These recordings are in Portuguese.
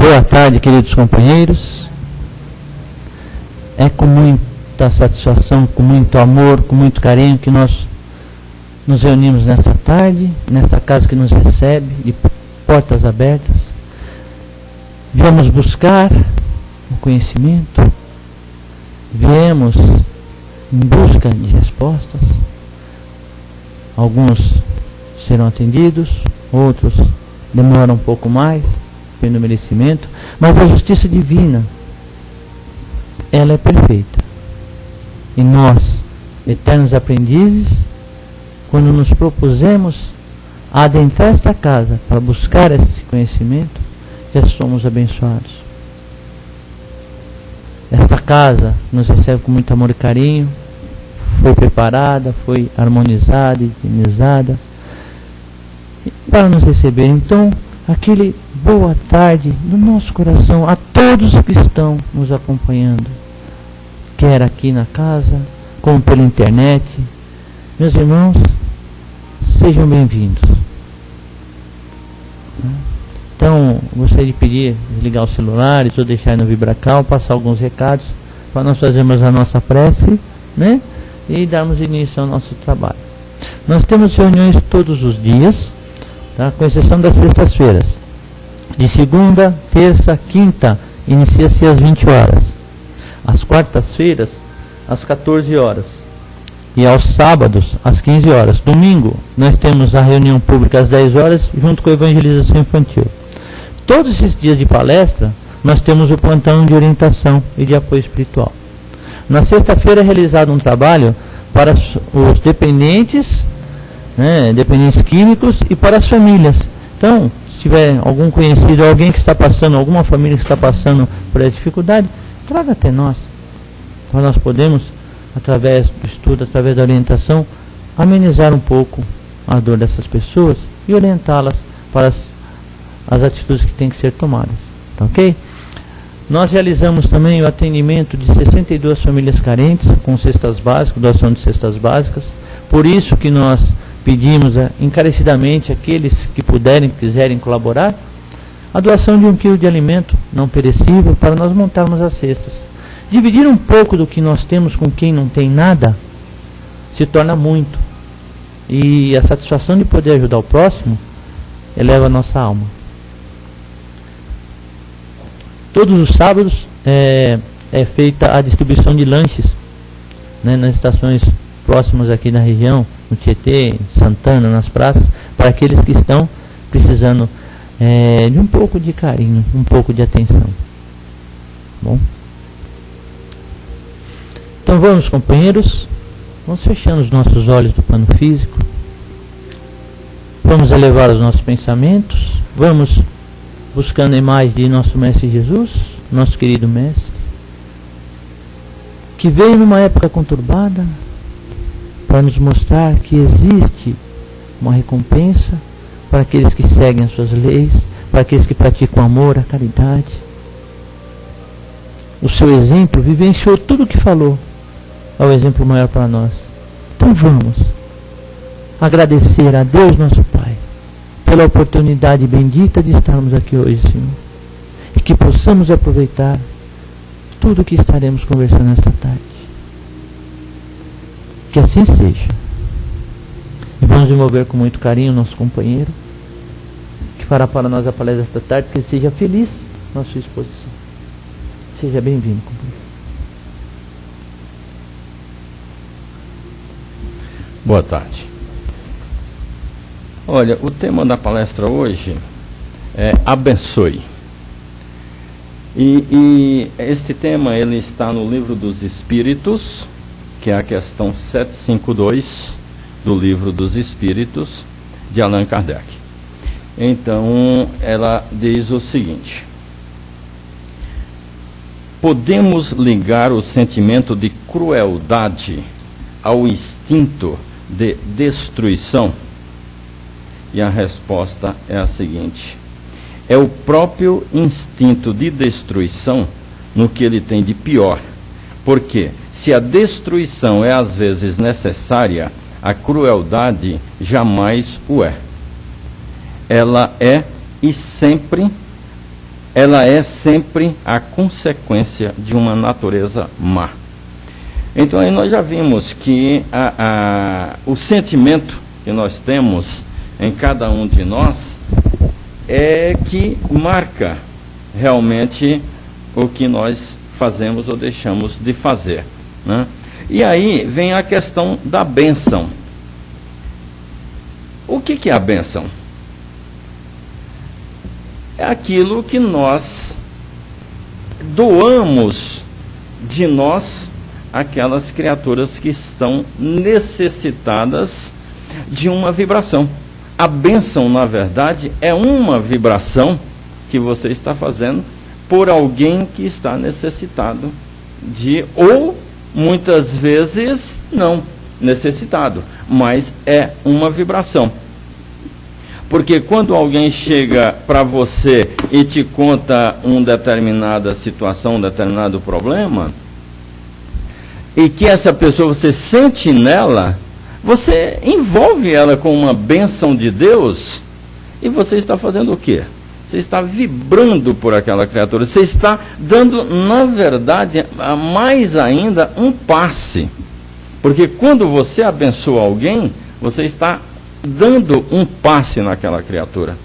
Boa tarde, queridos companheiros. É com muita satisfação, com muito amor, com muito carinho que nós nos reunimos nessa tarde, nessa casa que nos recebe, de portas abertas. Viemos buscar o conhecimento, viemos em busca de respostas. Alguns serão atendidos, outros demoram um pouco mais, pelo merecimento, mas a justiça divina, ela é perfeita. E nós, eternos aprendizes, quando nos propusemos a adentrar esta casa para buscar esse conhecimento, já somos abençoados. Esta casa nos recebe com muito amor e carinho, foi preparada, foi harmonizada, higienizada para nos receber. Então, aquele boa tarde do nosso coração a todos que estão nos acompanhando, quer aqui na casa, como pela internet. Meus irmãos, sejam bem-vindos. Então, gostaria de pedir, desligar os celulares ou deixar no vibracal, passar alguns recados para nós fazermos a nossa prece, né? E darmos início ao nosso trabalho. Nós temos reuniões todos os dias, tá? Com exceção das sextas-feiras. De segunda, terça, quinta, inicia-se às 20 horas. Às quartas-feiras, às 14 horas. E aos sábados, às 15 horas. Domingo, nós temos a reunião pública às 10 horas, junto com a evangelização infantil. Todos esses dias de palestra, nós temos o plantão de orientação e de apoio espiritual. Na sexta-feira é realizado um trabalho para os dependentes, né, dependentes químicos e para as famílias. Então, se tiver algum conhecido, alguém que está passando, alguma família que está passando por essa dificuldade, traga até nós. Para nós podemos, através do estudo, através da orientação, amenizar um pouco a dor dessas pessoas e orientá-las para as atitudes que têm que ser tomadas. Tá ok? Nós realizamos também o atendimento de 62 famílias carentes com cestas básicas, doação de cestas básicas. Por isso que nós pedimos encarecidamente àqueles que puderem, quiserem colaborar, a doação de 1 quilo de alimento não perecível para nós montarmos as cestas. Dividir um pouco do que nós temos com quem não tem nada se torna muito. E a satisfação de poder ajudar o próximo eleva a nossa alma. Todos os sábados é feita a distribuição de lanches, né, nas estações próximas aqui na região, no Tietê, em Santana, nas praças, para aqueles que estão precisando de um pouco de carinho, um pouco de atenção. Bom? Então vamos, companheiros, vamos fechando os nossos olhos do plano físico, vamos elevar os nossos pensamentos, vamos buscando a imagem de nosso Mestre Jesus, nosso querido Mestre, que veio numa época conturbada para nos mostrar que existe uma recompensa para aqueles que seguem as suas leis, para aqueles que praticam o amor, a caridade. O seu exemplo vivenciou tudo o que falou, é o exemplo maior para nós. Então vamos agradecer a Deus nosso Pai pela oportunidade bendita de estarmos aqui hoje, Senhor, e que possamos aproveitar tudo o que estaremos conversando esta tarde. Que assim seja. E vamos envolver com muito carinho o nosso companheiro, que fará para nós a palestra esta tarde, que ele seja feliz na sua exposição. Seja bem-vindo, companheiro. Boa tarde. Olha, o tema da palestra hoje é abençoe. E este tema ele está no Livro dos Espíritos, que é a questão 752 do Livro dos Espíritos, de Allan Kardec. Então, ela diz o seguinte: podemos ligar o sentimento de crueldade ao instinto de destruição? E a resposta é a seguinte: é o próprio instinto de destruição no que ele tem de pior. Porque se a destruição é às vezes necessária, a crueldade jamais o é. Ela é e sempre ela é sempre a consequência de uma natureza má. Então aí nós já vimos que o sentimento que nós temos em cada um de nós é que marca realmente o que nós fazemos ou deixamos de fazer, né? E aí vem a questão da bênção. O que é a bênção? É aquilo que nós doamos de nós àquelas criaturas que estão necessitadas de uma vibração. A bênção, na verdade, é uma vibração que você está fazendo por alguém que está necessitado de, ou muitas vezes não necessitado, mas é uma vibração. Porque quando alguém chega para você e te conta uma determinada situação, um determinado problema, e que essa pessoa você sente nela, você envolve ela com uma bênção de Deus, e você está fazendo o quê? Você está vibrando por aquela criatura, você está dando, na verdade, mais ainda, um passe. Porque quando você abençoa alguém, você está dando um passe naquela criatura.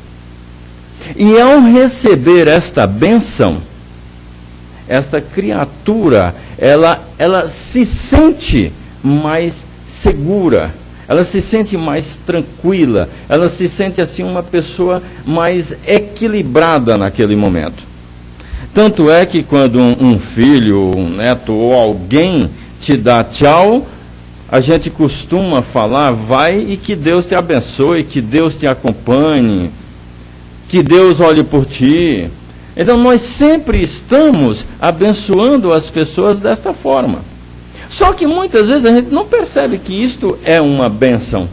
E ao receber esta bênção, esta criatura, ela se sente mais segura, ela se sente mais tranquila, ela se sente assim uma pessoa mais equilibrada naquele momento. Tanto é que quando um filho, um neto ou alguém te dá tchau, a gente costuma falar, vai e que Deus te abençoe, que Deus te acompanhe, que Deus olhe por ti. Então nós sempre estamos abençoando as pessoas desta forma. Só que muitas vezes a gente não percebe que isto é uma bênção.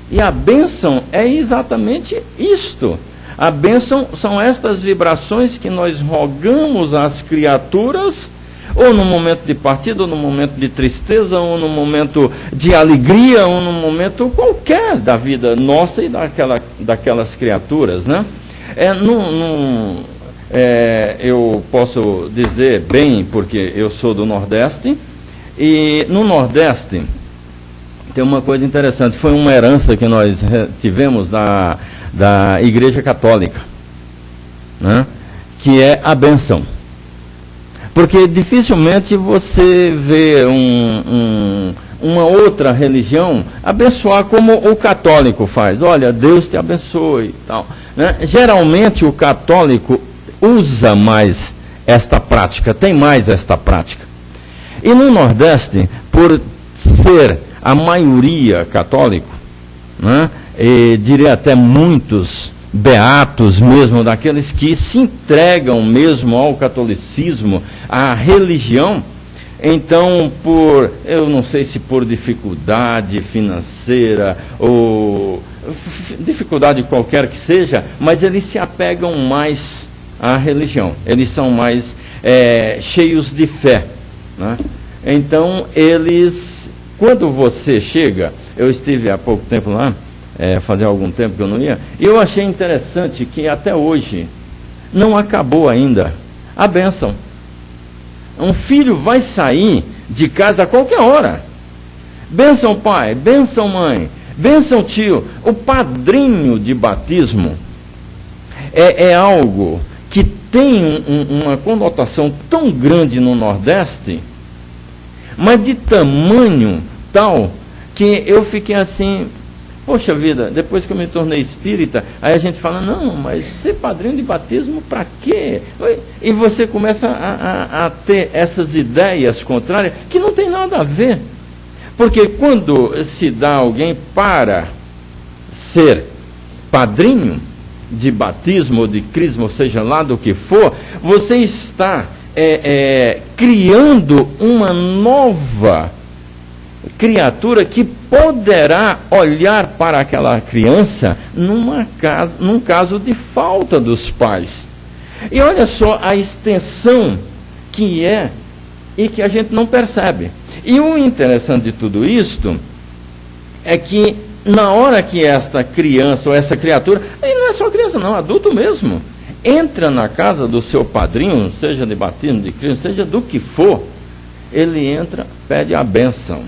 E a bênção é exatamente isto. A bênção são estas vibrações que nós rogamos às criaturas, ou no momento de partida, ou no momento de tristeza, ou no momento de alegria, ou no momento qualquer da vida nossa e daquelas criaturas, né? Eu posso dizer bem, porque eu sou do Nordeste, e no Nordeste tem uma coisa interessante, foi uma herança que nós tivemos da Igreja Católica, né? Que é a bênção. Porque dificilmente você vê uma outra religião abençoar como o católico faz. Olha, Deus te abençoe e tal, né? Geralmente o católico usa mais esta prática, tem mais esta prática. E no Nordeste, por ser a maioria católico, né, e diria até muitos beatos mesmo, daqueles que se entregam mesmo ao catolicismo, à religião, então eu não sei se por dificuldade financeira ou dificuldade qualquer que seja, mas eles se apegam mais à religião, eles são mais cheios de fé, né? Então eles, quando você chega, eu estive há pouco tempo lá, fazia algum tempo que eu não ia, e eu achei interessante que até hoje não acabou ainda a bênção. Um filho vai sair de casa a qualquer hora. Bênção pai, bênção mãe, bênção tio. O padrinho de batismo é algo que tem uma conotação tão grande no Nordeste, mas de tamanho tal que eu fiquei assim, poxa vida, depois que eu me tornei espírita, aí a gente fala, não, mas ser padrinho de batismo para quê? E você começa a ter essas ideias contrárias que não tem nada a ver. Porque quando se dá alguém para ser padrinho de batismo ou de crisma, ou seja lá do que for, você está criando uma nova criatura que poderá olhar para aquela criança num caso de falta dos pais. E olha só a extensão que é e que a gente não percebe. E o interessante de tudo isto é que na hora que esta criança ou essa criatura, e não é só criança não, adulto mesmo, entra na casa do seu padrinho, seja de batismo, de crisma, seja do que for, ele entra, pede a bênção.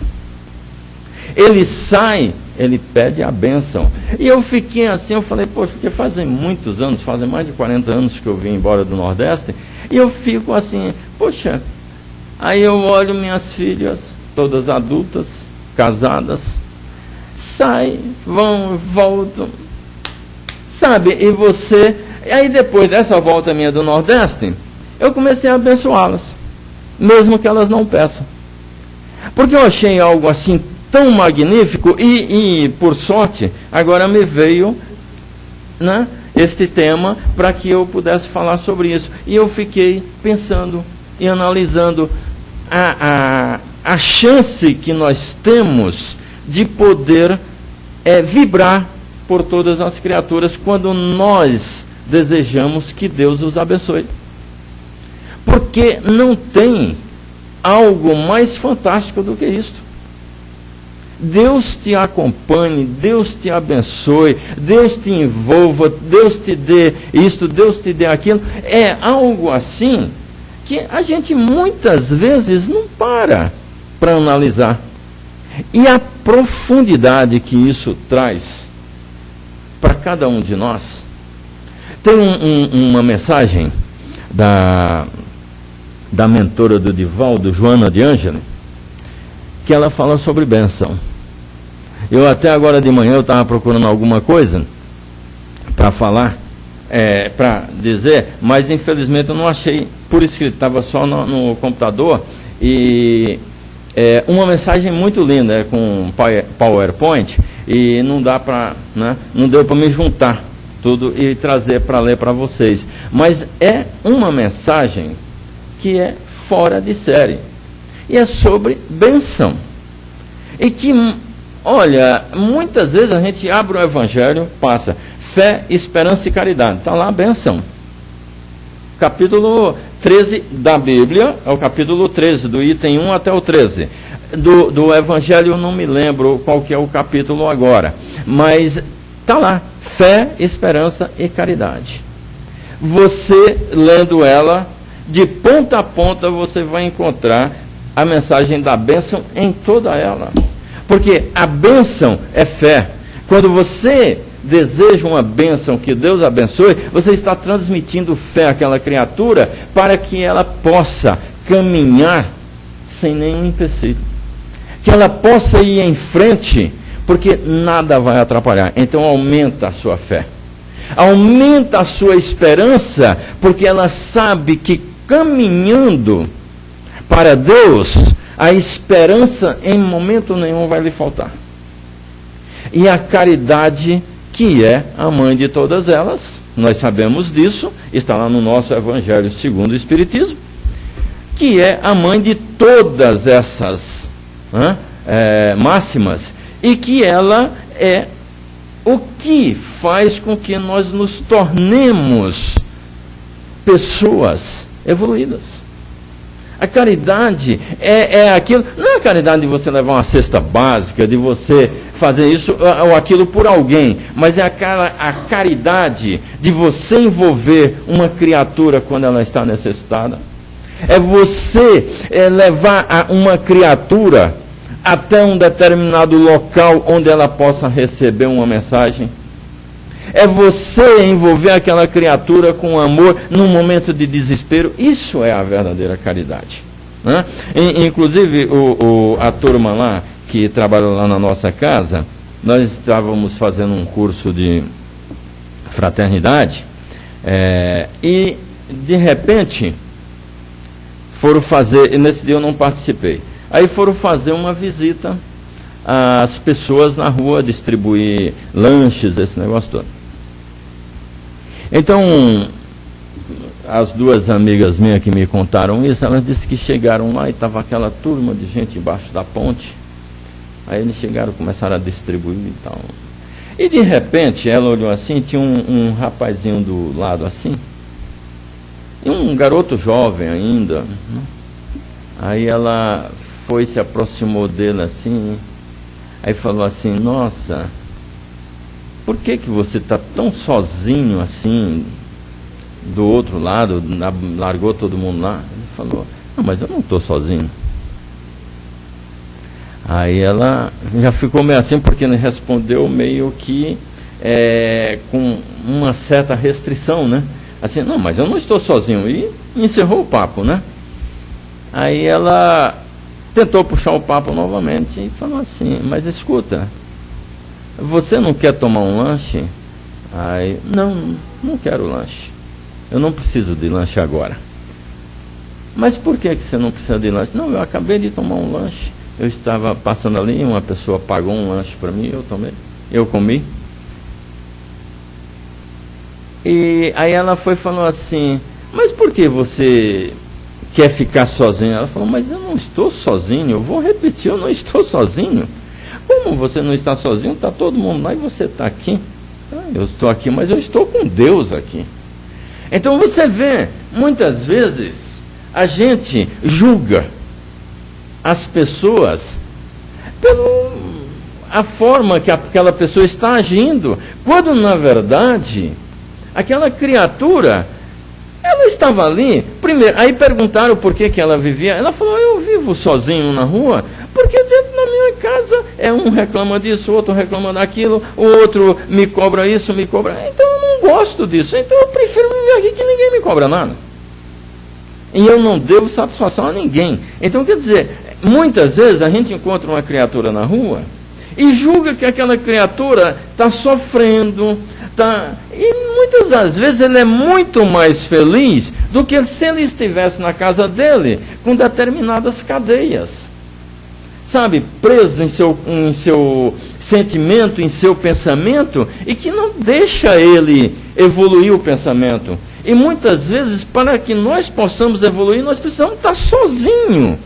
Ele sai, ele pede a bênção. E eu fiquei assim, eu falei, poxa, porque fazem muitos anos, fazem mais de 40 anos que eu vim embora do Nordeste, e eu fico assim, poxa, aí eu olho minhas filhas, todas adultas, casadas, saem, vão, voltam, sabe, e você... Aí depois dessa volta minha do Nordeste, eu comecei a abençoá-las, mesmo que elas não peçam. Porque eu achei algo assim tão magnífico e por sorte, agora me veio, né, este tema para que eu pudesse falar sobre isso. E eu fiquei pensando e analisando a chance que nós temos de poder vibrar por todas as criaturas quando nós desejamos que Deus os abençoe. Porque não tem algo mais fantástico do que isto. Deus te acompanhe, Deus te abençoe, Deus te envolva, Deus te dê isto, Deus te dê aquilo. É algo assim que a gente muitas vezes não para analisar. E a profundidade que isso traz para cada um de nós. Tem uma mensagem da mentora do Divaldo, Joana de Ângelo, que ela fala sobre bênção. Eu até agora de manhã eu estava procurando alguma coisa para falar, para dizer, mas infelizmente eu não achei por escrito, estava só no computador, e uma mensagem muito linda, com PowerPoint, e não dá para, né, não deu para me juntar tudo e trazer para ler para vocês. Mas é uma mensagem que é fora de série. E é sobre bênção. E que, olha, muitas vezes a gente abre o Evangelho, passa fé, esperança e caridade. Está lá a bênção. Capítulo 13 da Bíblia, é o capítulo 13, do item 1 até o 13. Do Evangelho eu não me lembro qual que é o capítulo agora. Mas está lá, fé, esperança e caridade. Você, lendo ela, de ponta a ponta, você vai encontrar a mensagem da bênção em toda ela. Porque a bênção é fé. Quando você deseja uma bênção, que Deus abençoe, você está transmitindo fé àquela criatura para que ela possa caminhar sem nenhum empecilho. Que ela possa ir em frente, porque nada vai atrapalhar. Então aumenta a sua fé. Aumenta a sua esperança, porque ela sabe que caminhando para Deus, a esperança em momento nenhum vai lhe faltar. E a caridade, que é a mãe de todas elas, nós sabemos disso, está lá no nosso Evangelho segundo o Espiritismo, que é a mãe de todas essas máximas, e que ela é o que faz com que nós nos tornemos pessoas evoluídas. A caridade é aquilo, não é a caridade de você levar uma cesta básica, de você fazer isso ou aquilo por alguém, mas é a caridade de você envolver uma criatura quando ela está necessitada. É você levar uma criatura até um determinado local onde ela possa receber uma mensagem. É você envolver aquela criatura com amor num momento de desespero. Isso é a verdadeira caridade, né? Inclusive, a turma lá, que trabalha lá na nossa casa, nós estávamos fazendo um curso de fraternidade, e de repente foram fazer, e nesse dia eu não participei, aí foram fazer uma visita às pessoas na rua, distribuir lanches, esse negócio todo. Então, as duas amigas minhas que me contaram isso, elas disseram que chegaram lá e estava aquela turma de gente embaixo da ponte. Aí eles chegaram, começaram a distribuir e tal. E de repente, ela olhou assim, tinha um rapazinho do lado assim, e um garoto jovem ainda, né? Aí ela foi, se aproximou dele assim, aí falou assim, nossa, por que você está tão sozinho assim? do outro lado, largou todo mundo lá. Ele falou, não, mas eu não estou sozinho. Aí ela já ficou meio assim, porque ele respondeu meio que com uma certa restrição, né? Assim, não, mas eu não estou sozinho. E encerrou o papo, né? Aí ela tentou puxar o papo novamente e falou assim, mas escuta, você não quer tomar um lanche? Aí, não quero lanche. Eu não preciso de lanche agora. Mas por que você não precisa de lanche? Não, eu acabei de tomar um lanche. Eu estava passando ali, uma pessoa pagou um lanche para mim, eu comi. E aí ela foi e falou assim, mas por que você quer ficar sozinha? Ela falou, mas eu não estou sozinho, eu vou repetir, eu não estou sozinho. Como você não está sozinho, está todo mundo lá e você está aqui. Eu estou aqui, mas eu estou com Deus aqui. Então você vê, muitas vezes, a gente julga as pessoas pela forma que aquela pessoa está agindo, quando na verdade aquela criatura, ela estava ali, primeiro, aí perguntaram por que ela vivia, ela falou, eu vivo sozinho na rua, porque dentro da minha casa, um reclama disso, o outro reclama daquilo, o outro me cobra isso, me cobra, então eu não gosto disso, então eu prefiro viver aqui que ninguém me cobra nada. E eu não devo satisfação a ninguém. Então, quer dizer, muitas vezes a gente encontra uma criatura na rua e julga que aquela criatura está sofrendo, e muitas das vezes ele é muito mais feliz do que se ele estivesse na casa dele com determinadas cadeias, sabe, preso em seu sentimento, em seu pensamento, e que não deixa ele evoluir o pensamento. E muitas vezes, para que nós possamos evoluir, nós precisamos estar sozinhos,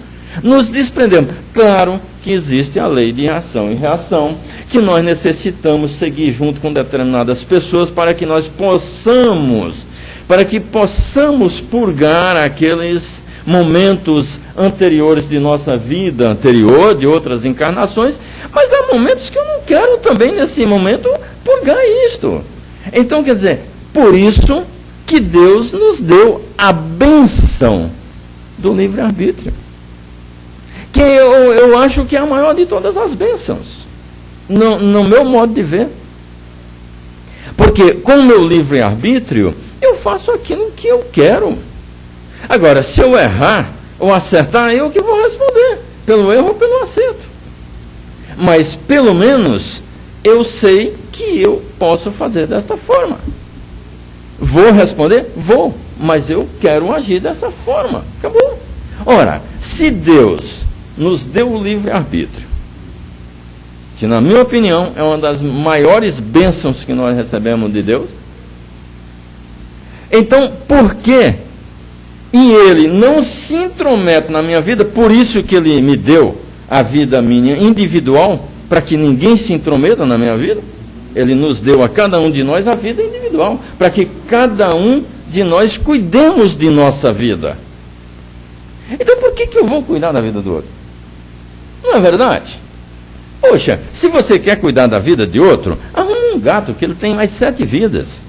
nos desprendemos. Claro que existe a lei de ação e reação, que nós necessitamos seguir junto com determinadas pessoas para que nós possamos purgar aqueles momentos anteriores de nossa vida anterior, de outras encarnações, mas há momentos que eu não quero também, nesse momento, purgar isto. Então, quer dizer, por isso que Deus nos deu a bênção do livre-arbítrio, que eu acho que é a maior de todas as bênçãos, no meu modo de ver. Porque com o meu livre-arbítrio, eu faço aquilo que eu quero. Agora, se eu errar ou acertar, eu que vou responder, pelo erro ou pelo acerto. Mas, pelo menos, eu sei que eu posso fazer desta forma. Vou responder? Vou, mas eu quero agir dessa forma. Acabou. Ora, se Deus nos deu o livre-arbítrio, que na minha opinião é uma das maiores bênçãos que nós recebemos de Deus, então por que ele não se intromete na minha vida? Por isso que ele me deu a vida minha individual, para que ninguém se intrometa na minha vida. Ele nos deu a cada um de nós a vida individual, para que cada um de nós cuidemos de nossa vida. Então por que eu vou cuidar da vida do outro? Não é verdade? Poxa, se você quer cuidar da vida de outro, arruma um gato, que ele tem mais 7 vidas.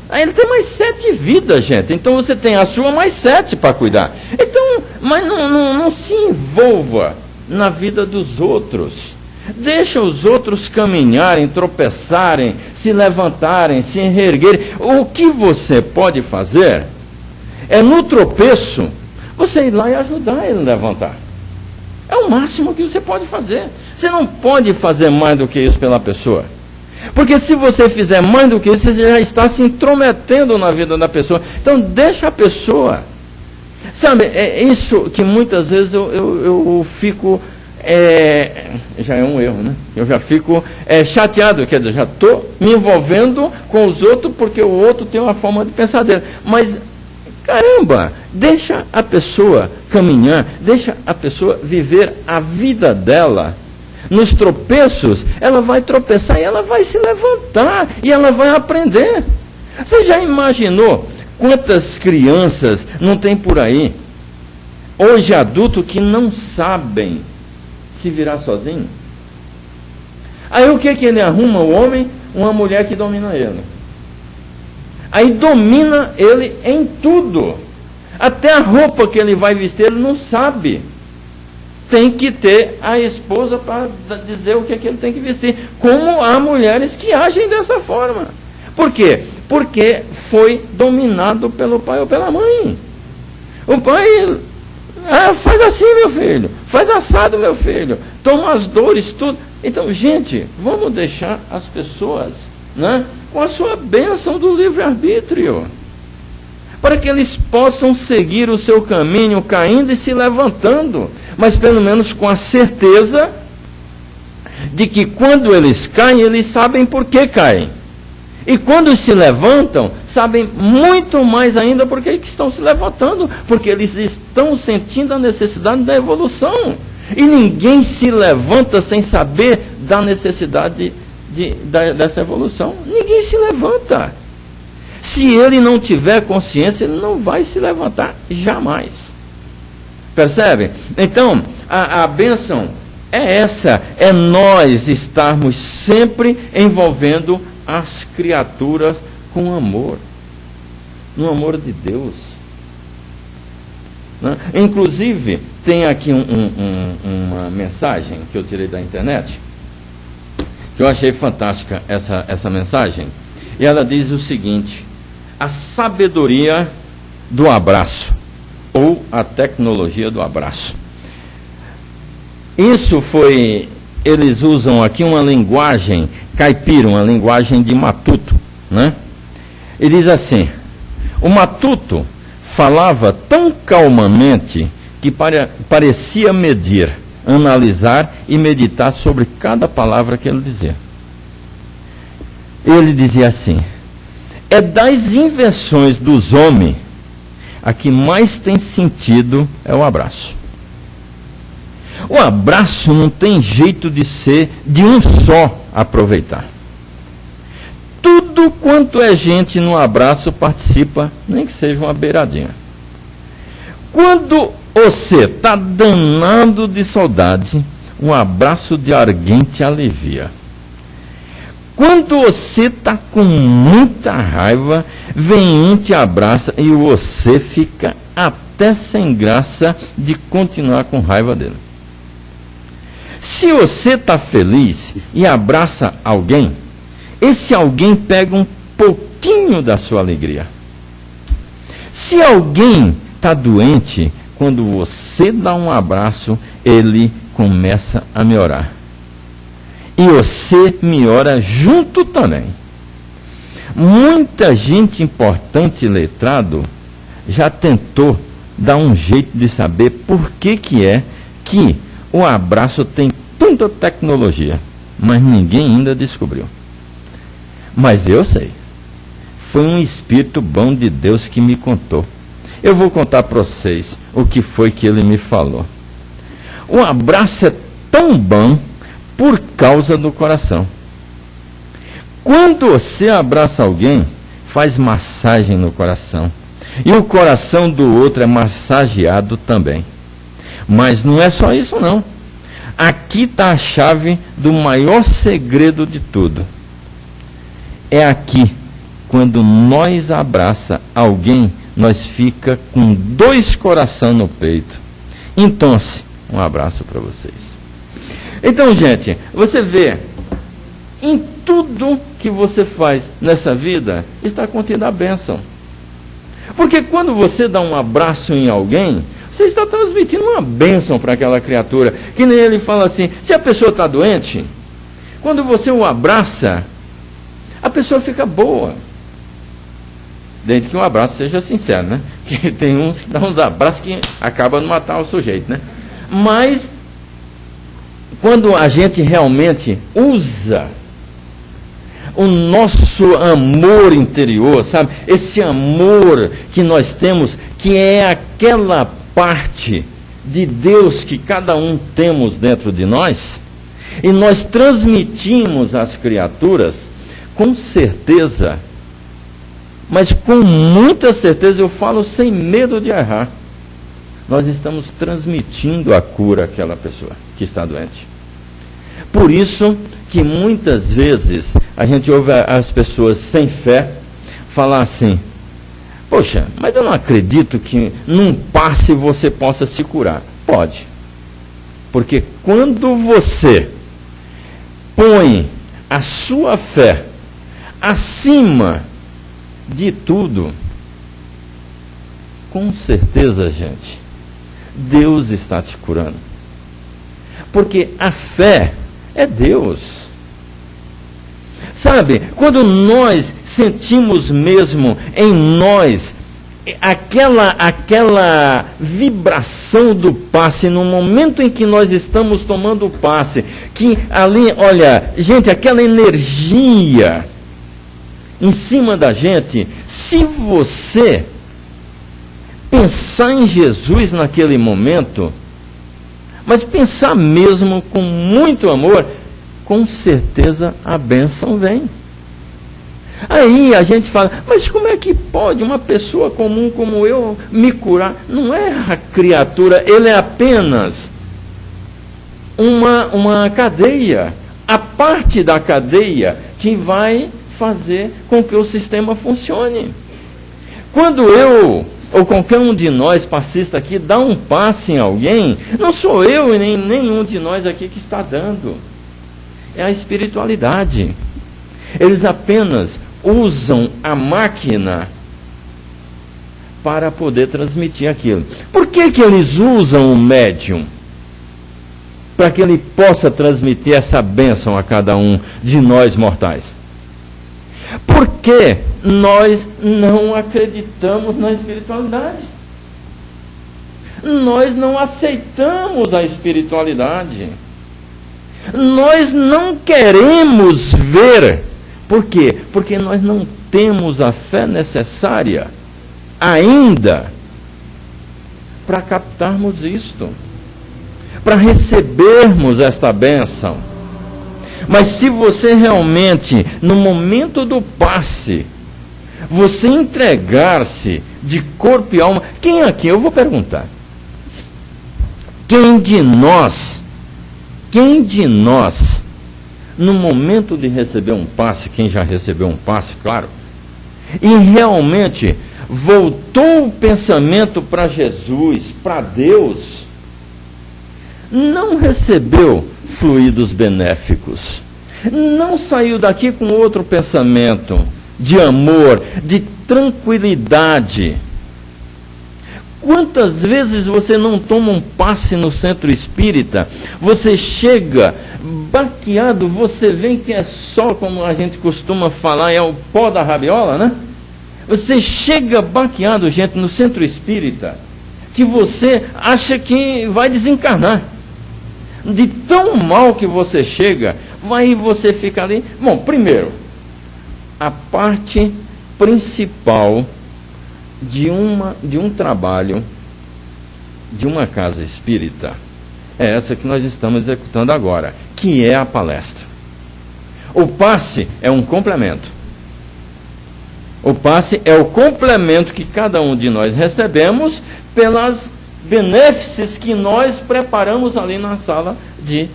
Aí ele tem mais 7 vidas, gente. Então você tem a sua mais 7 para cuidar. Então, mas não se envolva na vida dos outros. Deixa os outros caminharem, tropeçarem, se levantarem, se reerguerem. O que você pode fazer é, no tropeço, você ir lá e ajudar ele a levantar. É o máximo que você pode fazer. Você não pode fazer mais do que isso pela pessoa. Porque se você fizer mais do que isso, você já está se intrometendo na vida da pessoa. Então deixa a pessoa. Sabe, é isso que muitas vezes eu fico... já é um erro, né? Eu já fico chateado, quer dizer, já estou me envolvendo com os outros porque o outro tem uma forma de pensar dele. Mas, caramba, deixa a pessoa caminhar, deixa a pessoa viver a vida dela. Nos tropeços, ela vai tropeçar e ela vai se levantar e ela vai aprender. Você já imaginou quantas crianças não tem por aí, hoje adultos, que não sabem se virar sozinho? Aí o que ele arruma? O homem, uma mulher que domina ele. Aí domina ele em tudo. Até a roupa que ele vai vestir, ele não sabe. Tem que ter a esposa para dizer o que é que ele tem que vestir. Como há mulheres que agem dessa forma. Por quê? Porque foi dominado pelo pai ou pela mãe. O pai, faz assim, meu filho, faz assado, meu filho, toma as dores, tudo. Então, gente, vamos deixar as pessoas, né, com a sua bênção do livre-arbítrio, para que eles possam seguir o seu caminho, caindo e se levantando, mas pelo menos com a certeza de que quando eles caem, eles sabem por que caem. E quando se levantam, sabem muito mais ainda por que estão se levantando, porque eles estão sentindo a necessidade da evolução. E ninguém se levanta sem saber da necessidade dessa evolução. Ninguém se levanta. Se ele não tiver consciência, ele não vai se levantar jamais. Percebe? Então, a bênção é essa, é nós estarmos sempre envolvendo as criaturas com amor, no amor de Deus. Né? Inclusive, tem aqui uma mensagem que eu tirei da internet, que eu achei fantástica essa mensagem, e ela diz o seguinte: a sabedoria do abraço, ou a tecnologia do abraço. Isso foi, eles usam aqui uma linguagem caipira, uma linguagem de matuto, né? E diz assim: o matuto falava tão calmamente que parecia medir, analisar e meditar sobre cada palavra que ele dizia. Ele dizia assim: é das invenções dos homens, a que mais tem sentido é o abraço. O abraço não tem jeito de ser de um só aproveitar. Tudo quanto é gente no abraço participa, nem que seja uma beiradinha. Quando você está danado de saudade, um abraço de alguém te alivia. Quando você está com muita raiva, vem um te abraça e você fica até sem graça de continuar com raiva dele. Se você está feliz e abraça alguém, esse alguém pega um pouquinho da sua alegria. Se alguém está doente, quando você dá um abraço, ele começa a melhorar. E você melhora junto também. Muita gente importante e letrado já tentou dar um jeito de saber por que é que o abraço tem tanta tecnologia, mas ninguém ainda descobriu. Mas eu sei. Foi um espírito bom de Deus que me contou. Eu vou contar para vocês o que foi que ele me falou. O abraço é tão bom por causa do coração. Quando você abraça alguém, faz massagem no coração. E o coração do outro é massageado também. Mas não é só isso não. Aqui está a chave do maior segredo de tudo. É aqui, quando nós abraça alguém, nós fica com 2 corações no peito. Então, um abraço para vocês. Então, gente, você vê, em tudo que você faz nessa vida, está contida a bênção. Porque quando você dá um abraço em alguém, você está transmitindo uma bênção para aquela criatura. Que nem ele fala assim, se a pessoa está doente, quando você o abraça, a pessoa fica boa. Desde que um abraço seja sincero, né? Que tem uns que dão uns abraços que acabam de matar o sujeito, né? Mas, quando a gente realmente usa o nosso amor interior, sabe? Esse amor que nós temos, que é aquela parte de Deus que cada um temos dentro de nós, e nós transmitimos às criaturas, com certeza, mas com muita certeza, eu falo sem medo de errar, nós estamos transmitindo a cura àquela pessoa que está doente. Por isso que muitas vezes a gente ouve as pessoas sem fé falar assim: poxa, mas eu não acredito que num passe você possa se curar. Pode. Porque quando você põe a sua fé acima de tudo, com certeza, gente, Deus está te curando. Porque a fé é Deus. Sabe, quando nós sentimos mesmo em nós aquela vibração do passe, no momento em que nós estamos tomando o passe, que ali, olha, gente, aquela energia em cima da gente, se você pensar em Jesus naquele momento, mas pensar mesmo com muito amor, com certeza a bênção vem. Aí a gente fala: mas como é que pode uma pessoa comum como eu me curar? Não é a criatura, ele é apenas uma cadeia, a parte da cadeia que vai fazer com que o sistema funcione. Quando eu, ou qualquer um de nós, passista aqui, dá um passe em alguém, não sou eu e nem nenhum de nós aqui que está dando. É a espiritualidade. Eles apenas usam a máquina para poder transmitir aquilo. Por que eles usam o médium? Para que ele possa transmitir essa bênção a cada um de nós mortais. Porque nós não acreditamos na espiritualidade. Nós não aceitamos a espiritualidade. Nós não queremos ver. Por quê? Porque nós não temos a fé necessária ainda para captarmos isto, para recebermos esta bênção. Mas se você realmente, no momento do passe, você entregar-se de corpo e alma, quem aqui, eu vou perguntar, quem de nós, no momento de receber um passe, quem já recebeu um passe, claro, e realmente voltou o pensamento para Jesus, para Deus, não recebeu fluidos benéficos, não saiu daqui com outro pensamento de amor, de tranquilidade. Quantas vezes você não toma um passe no centro espírita, você chega baqueado, você vê que é só, como a gente costuma falar, é o pó da rabiola, né? Você chega baqueado, gente, no centro espírita, que você acha que vai desencarnar. De tão mal que você chega, vai você ficar ali. Bom, primeiro, a parte principal de um trabalho, de uma casa espírita, é essa que nós estamos executando agora, que é a palestra. O passe é um complemento. O passe é o complemento que cada um de nós recebemos pelas benefícios que nós preparamos ali na sala de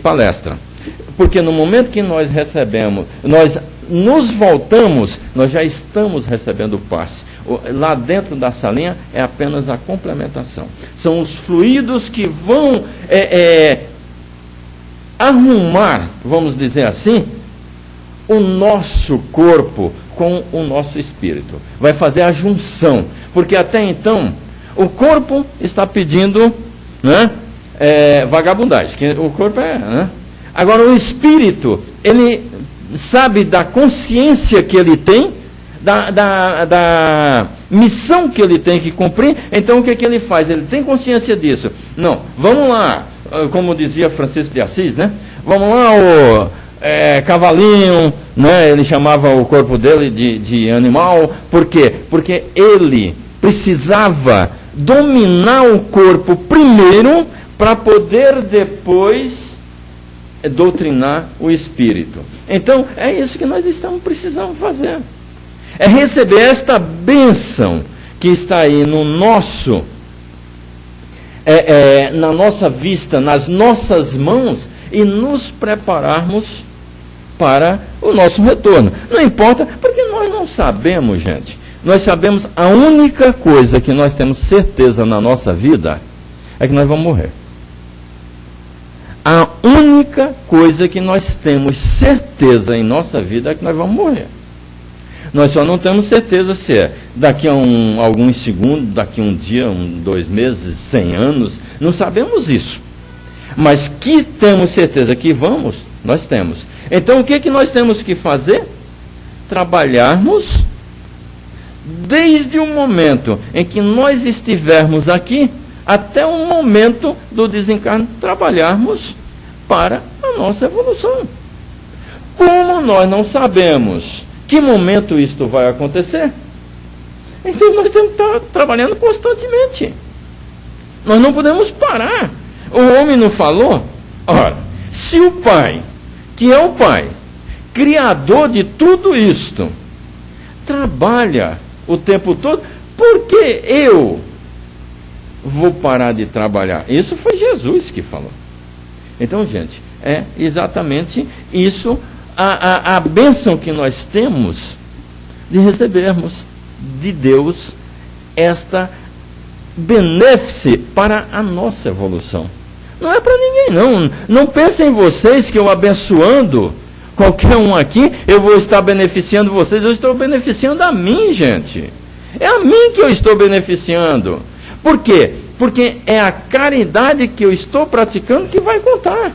palestra. Porque no momento que nós recebemos, nós nos voltamos, nós já estamos recebendo o passe. Lá dentro da salinha é apenas a complementação. São os fluidos que vão arrumar, vamos dizer assim, o nosso corpo com o nosso espírito. Vai fazer a junção. Porque até então, o corpo está pedindo, né, vagabundagem. Que o corpo é... Né? Agora o espírito, ele sabe da consciência que ele tem, da missão que ele tem que cumprir. Então o que ele faz? Ele tem consciência disso. Não, vamos lá, como dizia Francisco de Assis, né? Vamos lá, o cavalinho, né? Ele chamava o corpo dele de animal. Por quê? Porque ele precisava dominar o corpo primeiro para poder depois doutrinar o espírito. Então, é isso que nós estamos precisando fazer. É receber esta bênção que está aí no nosso, na nossa vista, nas nossas mãos, e nos prepararmos para o nosso retorno. Não importa, porque nós não sabemos, gente. Nós sabemos a única coisa que nós temos certeza na nossa vida é que nós vamos morrer. A única coisa que nós temos certeza em nossa vida é que nós vamos morrer. Nós só não temos certeza se é daqui a alguns segundos, daqui a um dia, 2 meses, 100 anos. Não sabemos isso. Mas que temos certeza que vamos, nós temos. Então o que nós temos que fazer? Trabalharmos desde o momento em que nós estivermos aqui até o momento do desencarne, trabalharmos para a nossa evolução. Como nós não sabemos que momento isto vai acontecer, então nós temos que estar trabalhando constantemente. Nós não podemos parar. O homem não falou? Ora, se o Pai, que é o Pai, criador de tudo isto, trabalha o tempo todo, por que eu vou parar de trabalhar? Isso foi Jesus que falou. Então, gente, é exatamente isso, a bênção que nós temos de recebermos de Deus esta benéfice para a nossa evolução. Não é para ninguém, não. Não pensem vocês que eu abençoando qualquer um aqui, eu vou estar beneficiando vocês. Eu estou beneficiando a mim, gente. É a mim que eu estou beneficiando. Por quê? Porque é a caridade que eu estou praticando que vai contar.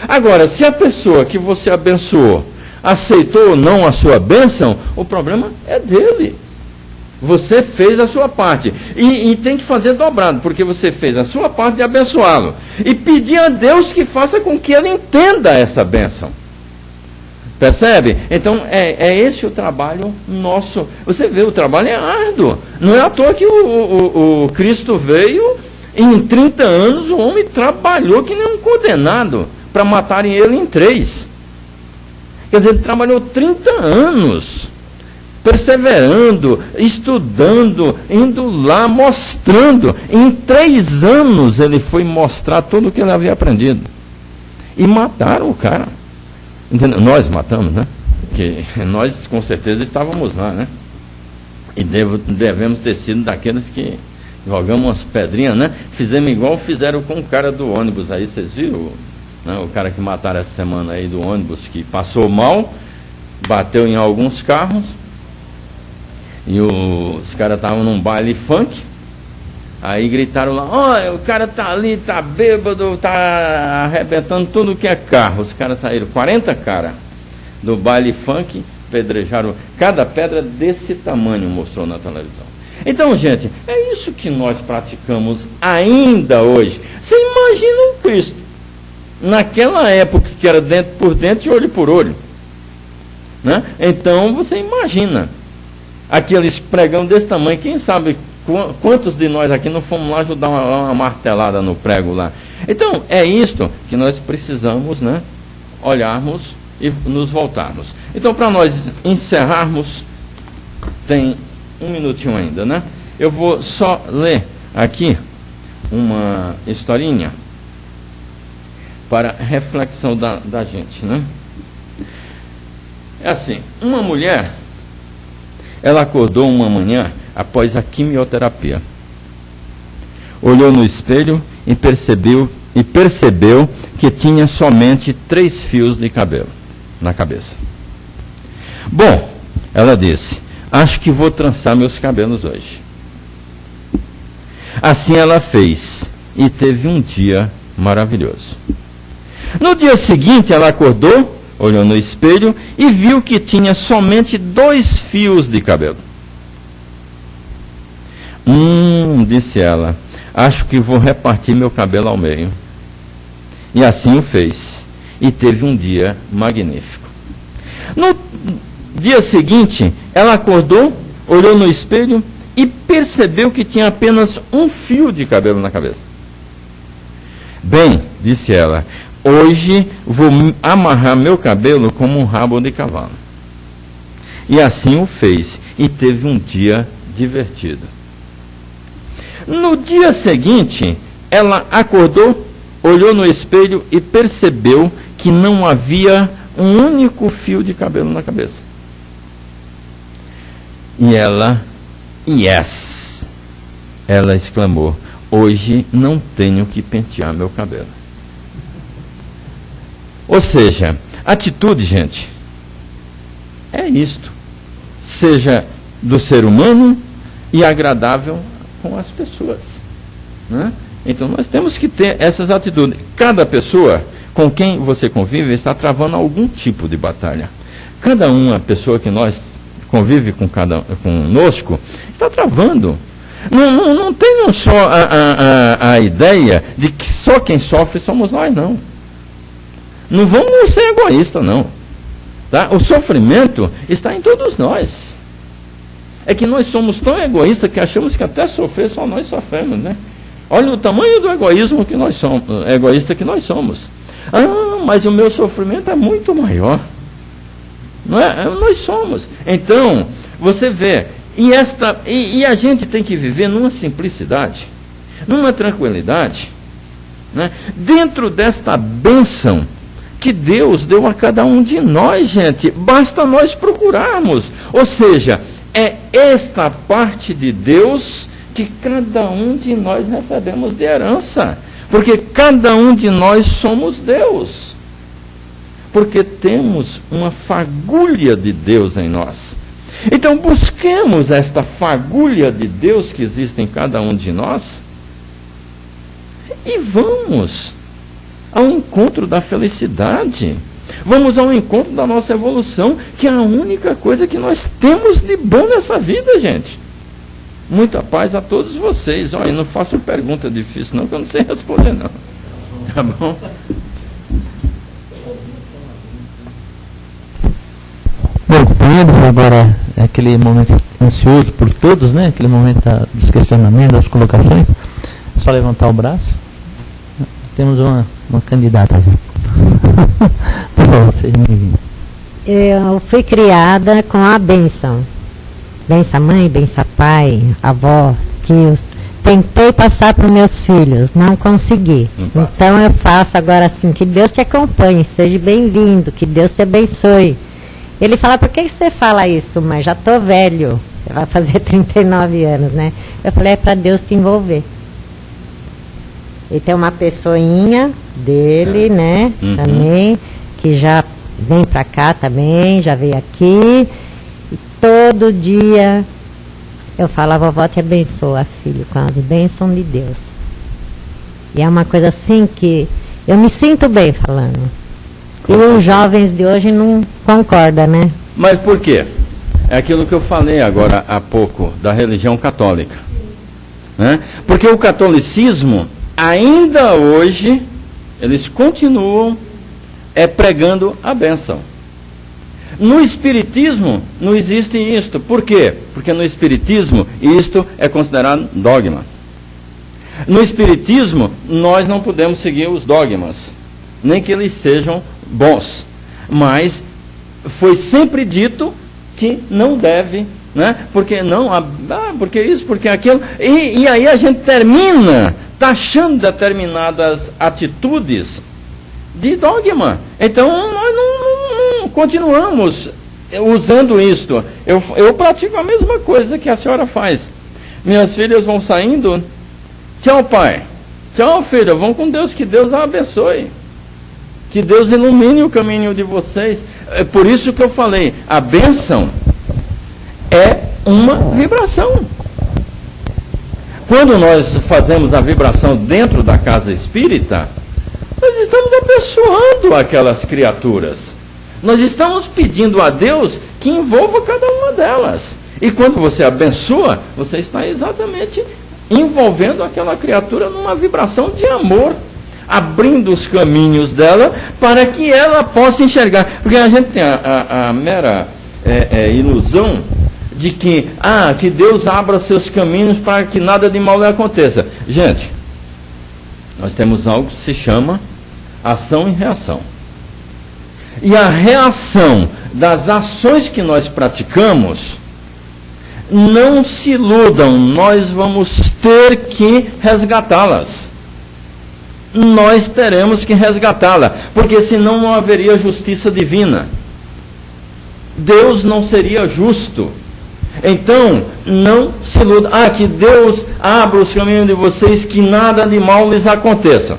Agora, se a pessoa que você abençoou aceitou ou não a sua bênção, o problema é dele. Você fez a sua parte. E tem que fazer dobrado, porque você fez a sua parte de abençoá-lo. E pedir a Deus que faça com que ele entenda essa bênção. Percebe? Então, é esse o trabalho nosso. Você vê, o trabalho é árduo. Não é à toa que o Cristo veio, e em 30 anos o homem trabalhou que nem um condenado para matarem ele em 3. Quer dizer, ele trabalhou 30 anos. Perseverando, estudando, indo lá, mostrando. Em 3 anos ele foi mostrar tudo o que ele havia aprendido. E mataram o cara. Entendeu? Nós matamos, né? Porque nós com certeza estávamos lá, né? E devemos ter sido daqueles que jogamos umas pedrinhas, né? Fizemos igual fizeram com o cara do ônibus aí, vocês viram? Né? O cara que mataram essa semana aí do ônibus, que passou mal, bateu em alguns carros. E os caras estavam num baile funk. Aí gritaram lá: olha, o cara tá ali, tá bêbado, tá arrebentando tudo que é carro. Os caras saíram, 40 caras do baile funk, pedrejaram. Cada pedra desse tamanho, mostrou na televisão. Então, gente, é isso que nós praticamos ainda hoje. Você imagina o Cristo naquela época que era dente por dente e olho por olho, né? Então você imagina aqueles pregão desse tamanho. Quem sabe quantos de nós aqui não fomos lá ajudar uma martelada no prego lá. Então é isto que nós precisamos, né, olharmos e nos voltarmos. Então, para nós encerrarmos, tem 1 minutinho ainda, né? Eu vou só ler aqui uma historinha para reflexão da gente, né? É assim, uma mulher, ela acordou uma manhã após a quimioterapia. Olhou no espelho e percebeu que tinha somente 3 fios de cabelo na cabeça. Bom, ela disse: acho que vou trançar meus cabelos hoje. Assim ela fez e teve um dia maravilhoso. No dia seguinte, ela acordou, olhou no espelho e viu que tinha somente 2 fios de cabelo. Disse ela, acho que vou repartir meu cabelo ao meio. E assim o fez. E teve um dia magnífico. No dia seguinte, ela acordou, olhou no espelho e percebeu que tinha apenas 1 fio de cabelo na cabeça. Bem, disse ela, hoje vou amarrar meu cabelo como um rabo de cavalo. E assim o fez. E teve um dia divertido. No dia seguinte, ela acordou, olhou no espelho e percebeu que não havia um único fio de cabelo na cabeça. E ela, yes, ela exclamou, hoje não tenho que pentear meu cabelo. Ou seja, atitude, gente, é isto. Seja do ser humano e agradável com as pessoas, né? Então nós temos que ter essas atitudes. Cada pessoa com quem você convive está travando algum tipo de batalha. Cada uma pessoa que nós convive conosco está travando. Não tenham só a ideia de que só quem sofre somos nós, não. Não vamos ser egoístas, não. Tá? O sofrimento está em todos nós. É que nós somos tão egoístas que achamos que até sofrer só nós sofremos, né? Olha o tamanho do egoísmo que nós somos, egoísta que nós somos. Ah, mas o meu sofrimento é muito maior. Não é? Nós somos. Então, você vê, e a gente tem que viver numa simplicidade, numa tranquilidade, né? Dentro desta bênção que Deus deu a cada um de nós, gente. Basta nós procurarmos. Ou seja, é esta parte de Deus que cada um de nós recebemos de herança. Porque cada um de nós somos Deus. Porque temos uma fagulha de Deus em nós. Então busquemos esta fagulha de Deus que existe em cada um de nós e vamos ao encontro da felicidade. Vamos ao encontro da nossa evolução, que é a única coisa que nós temos de bom nessa vida, gente. Muita paz a todos vocês. Olha, não façam pergunta difícil não, que eu não sei responder não. Tá bom? Bom, companheiros, agora é aquele momento ansioso por todos, né? Aquele momento dos questionamentos, das colocações. É só levantar o braço. Temos uma candidata já. Por favor, seja bem-vindo. Eu fui criada com a bênção. Bença mãe, bença pai, avó, tios. Tentei passar para os meus filhos, não consegui. Então eu faço agora assim, que Deus te acompanhe, seja bem-vindo, que Deus te abençoe. Ele fala, por que você fala isso, mãe? Já estou velho, vai fazer 39 anos, né? Eu falei, é para Deus te envolver. E tem uma pessoinha dele, né, também, que já vem para cá também, já veio aqui. E todo dia eu falo, a vovó te abençoa, filho, com as bênçãos de Deus. E é uma coisa assim que eu me sinto bem falando. E os jovens de hoje não concordam, né? Mas por quê? É aquilo que eu falei agora há pouco, da religião católica. Né? Porque o catolicismo, ainda hoje, eles continuam pregando a bênção. No Espiritismo não existe isto. Por quê? Porque no Espiritismo isto é considerado dogma. No Espiritismo nós não podemos seguir os dogmas, nem que eles sejam bons. Mas foi sempre dito que não deve, né? Porque não, porque isso, porque aquilo. E aí a gente termina taxando determinadas atitudes de dogma. Então nós não continuamos usando isto. Eu pratico a mesma coisa que a senhora faz. Minhas filhas vão saindo. Tchau, pai. Tchau, filha. Vão com Deus. Que Deus a abençoe. Que Deus ilumine o caminho de vocês. É por isso que eu falei. A bênção é uma vibração. Quando nós fazemos a vibração dentro da casa espírita, nós estamos abençoando aquelas criaturas. Nós estamos pedindo a Deus que envolva cada uma delas. E quando você abençoa, você está exatamente envolvendo aquela criatura numa vibração de amor, abrindo os caminhos dela para que ela possa enxergar. Porque a gente tem a mera ilusão de que Deus abra seus caminhos para que nada de mal lhe aconteça. Gente, nós temos algo que se chama ação e reação. E a reação das ações que nós praticamos, não se iludam, nós vamos ter que resgatá-las. Nós teremos que resgatá-la, porque senão não haveria justiça divina. Deus não seria justo. Então, não se iluda. Que Deus abra os caminhos de vocês, que nada de mal lhes aconteça.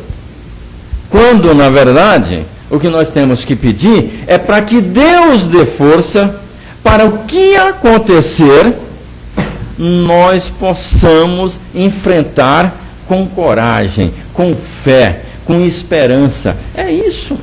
Quando, na verdade, o que nós temos que pedir é para que Deus dê força para o que acontecer, nós possamos enfrentar com coragem, com fé, com esperança. É isso.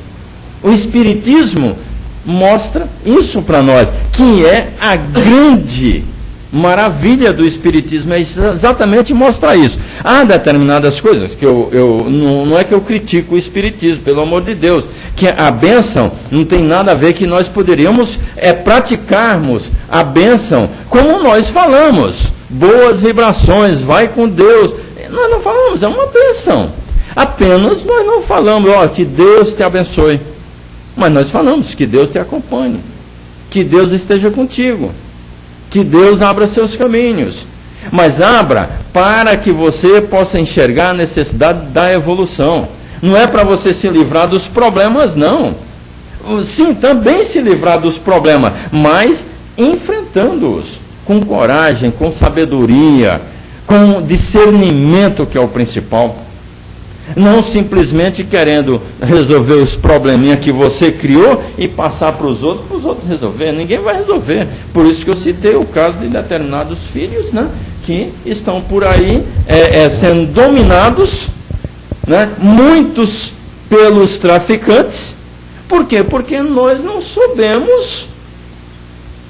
O Espiritismo mostra isso para nós, que é a grande maravilha do Espiritismo, é exatamente mostrar isso. Há determinadas coisas que não é que eu critico o Espiritismo, pelo amor de Deus, que a bênção não tem nada a ver, que nós poderíamos praticarmos a bênção como nós falamos, boas vibrações, vai com Deus. Nós não falamos, é uma bênção. Apenas nós não falamos, que Deus te abençoe. Mas nós falamos que Deus te acompanhe, que Deus esteja contigo, que Deus abra seus caminhos. Mas abra para que você possa enxergar a necessidade da evolução. Não é para você se livrar dos problemas, não. Sim, também se livrar dos problemas, mas enfrentando-os com coragem, com sabedoria, com discernimento, que é o principal. Não simplesmente querendo resolver os probleminhas que você criou e passar para os outros resolver. Ninguém vai resolver. Por isso que eu citei o caso de determinados filhos, né, que estão por aí sendo dominados, né, muitos pelos traficantes. Por quê? Porque nós não soubemos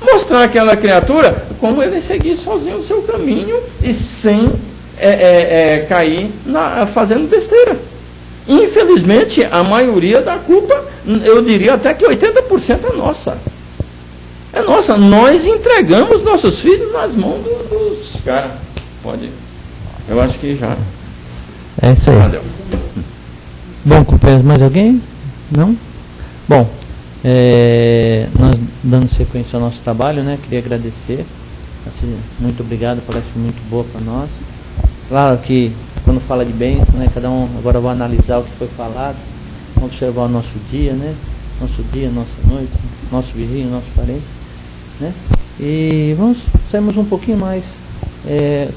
mostrar àquela criatura como ele seguir sozinho o seu caminho e sem cair fazendo besteira. Infelizmente, a maioria da culpa, eu diria até que 80% é nossa. É nossa. Nós entregamos nossos filhos nas mãos dos caras. Pode. Eu acho que já. É isso aí. Valeu. Bom, companheiros, mais alguém? Não? Bom, nós dando sequência ao nosso trabalho, né? Queria agradecer. Assim, muito obrigado, parece muito boa para nós. Claro que quando fala de bênção, né, cada um agora vai analisar o que foi falado, observar o nosso dia, né? Nosso dia, nossa noite, nosso vizinho, nosso parente, né? E vamos sairmos um pouquinho mais,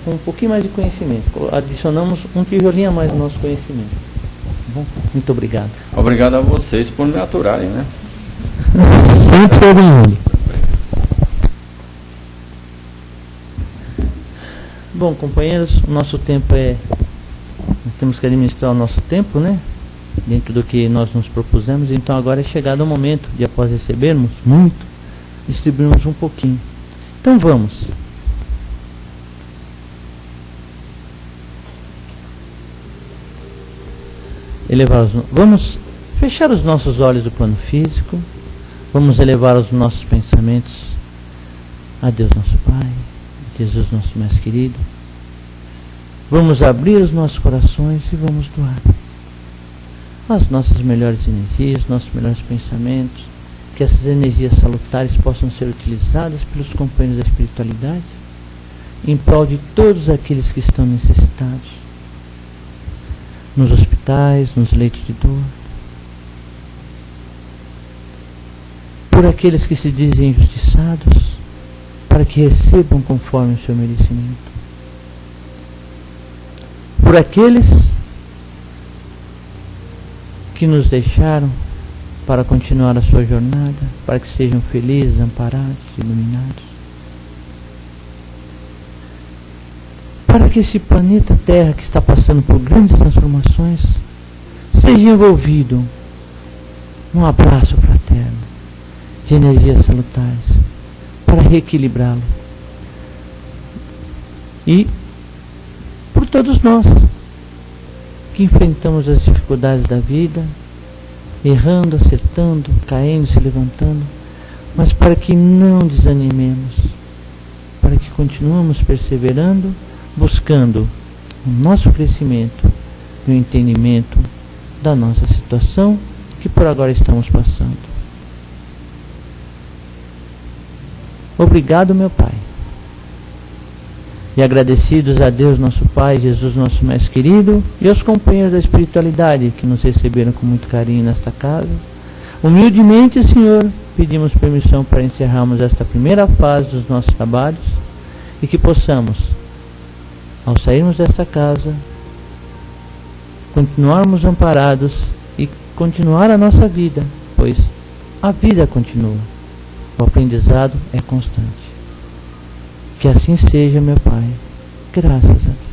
com um pouquinho mais de conhecimento. Adicionamos um tijolinho a mais no nosso conhecimento. Tá bom? Muito obrigado. Obrigado a vocês por me aturarem, né? Sempre bem-vindo. Bom, companheiros, o nosso tempo nós temos que administrar o nosso tempo, né? Dentro do que nós nos propusemos. Então agora é chegado o momento de, após recebermos muito, distribuirmos um pouquinho. Então vamos. Vamos fechar os nossos olhos do plano físico. Vamos elevar os nossos pensamentos a Deus nosso Pai, Jesus nosso Mestre querido. Vamos abrir os nossos corações e vamos doar as nossas melhores energias, nossos melhores pensamentos, que essas energias salutares possam ser utilizadas pelos companheiros da espiritualidade em prol de todos aqueles que estão necessitados, nos hospitais, nos leitos de dor, por aqueles que se dizem injustiçados, para que recebam conforme o seu merecimento, por aqueles que nos deixaram para continuar a sua jornada, para que sejam felizes, amparados, iluminados, para que esse planeta Terra, que está passando por grandes transformações, seja envolvido num abraço fraterno de energias salutares para reequilibrá-lo. E por todos nós que enfrentamos as dificuldades da vida, errando, acertando, caindo, se levantando, mas para que não desanimemos, para que continuemos perseverando, buscando o nosso crescimento e o entendimento da nossa situação que por agora estamos passando. Obrigado, meu Pai. E agradecidos a Deus, nosso Pai, Jesus, nosso Mestre querido, e aos companheiros da espiritualidade que nos receberam com muito carinho nesta casa. Humildemente, Senhor, pedimos permissão para encerrarmos esta primeira fase dos nossos trabalhos, e que possamos, ao sairmos desta casa, continuarmos amparados e continuar a nossa vida, pois a vida continua, o aprendizado é constante. Que assim seja, meu Pai, graças a Deus.